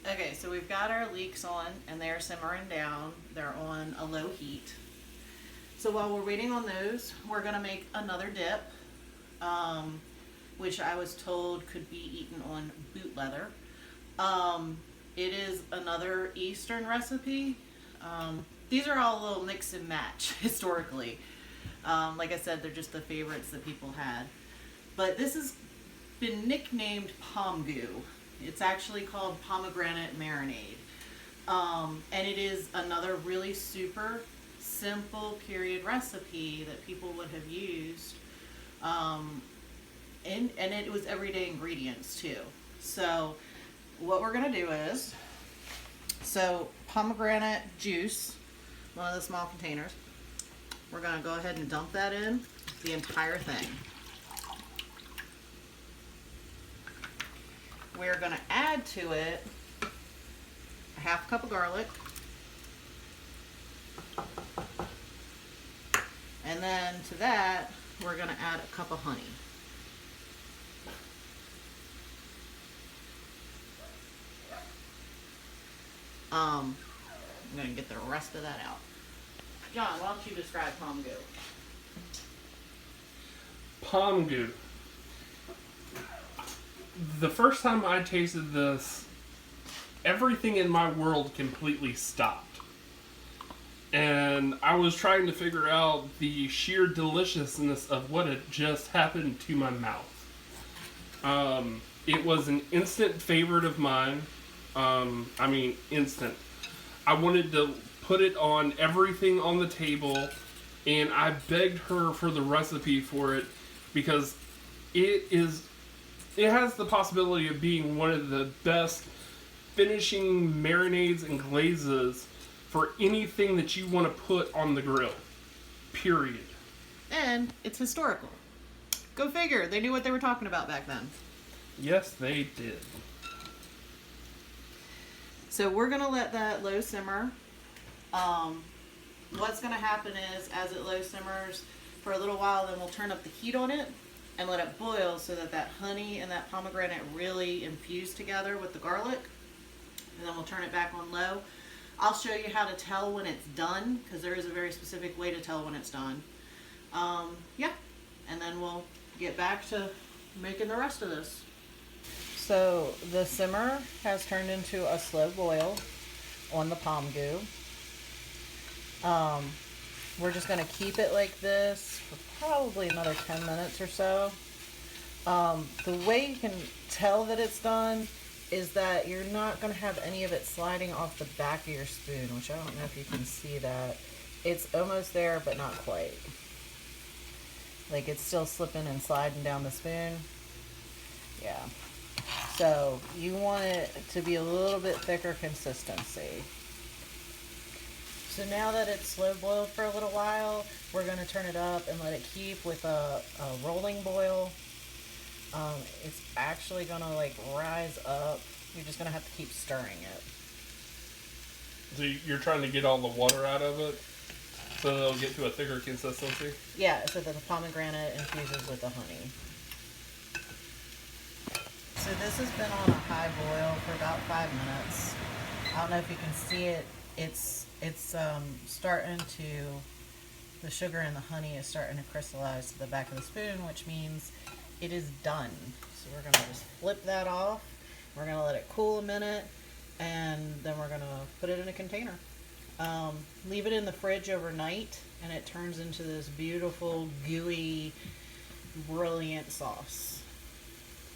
Okay, so we've got our leeks on and they're simmering down. They're on a low heat. So while we're waiting on those, we're gonna make another dip, which I was told could be eaten on boot leather. It is another Eastern recipe. These are all a little mix and match historically. Like I said, they're just the favorites that people had. But this has been nicknamed Pom Goo. It's actually called pomegranate marinade. And it is another really super simple period recipe that people would have used. And it was everyday ingredients too. So what we're gonna do is, so pomegranate juice, one of the small containers, we're gonna go ahead and dump that in, the entire thing. We're gonna add to it a half cup of garlic, and then to that we're gonna add a cup of honey. I'm gonna get the rest of that out. John, why don't you describe Pom Goo? Pom Goo. The first time I tasted this, everything in my world completely stopped. And I was trying to figure out the sheer deliciousness of what had just happened to my mouth. It was an instant favorite of mine. Instant. I wanted to put it on everything on the table, and I begged her for the recipe for it because it has the possibility of being one of the best finishing marinades and glazes for anything that you want to put on the grill. Period. And it's historical. Go figure. They knew what they were talking about back then. Yes, they did. So we're going to let that low simmer. What's going to happen is, as it low simmers for a little while, then we'll turn up the heat on it and let it boil so that that honey and that pomegranate really infuse together with the garlic. And then we'll turn it back on low. I'll show you how to tell when it's done, because there is a very specific way to tell when it's done. Yeah, and then we'll get back to making the rest of this. So the simmer has turned into a slow boil on the Pom Goo. We're just going to keep it like this for probably another 10 minutes or so. The way you can tell that it's done is that you're not going to have any of it sliding off the back of your spoon, which I don't know if you can see that. It's almost there, but not quite. Like, it's still slipping and sliding down the spoon. Yeah. So you want it to be a little bit thicker consistency. So now that it's slow boiled for a little while, we're going to turn it up and let it keep with a rolling boil. It's actually going to like rise up. You're just going to have to keep stirring it. So you're trying to get all the water out of it so that it'll get to a thicker consistency? Yeah, so that the pomegranate infuses with the honey. So this has been on a high boil for about 5 minutes. I don't know if you can see it. It's starting to, the sugar and the honey is starting to crystallize to the back of the spoon, which means it is done. So we're going to just flip that off. We're going to let it cool a minute, and then we're going to put it in a container. Leave it in the fridge overnight, and it turns into this beautiful, gooey, brilliant sauce.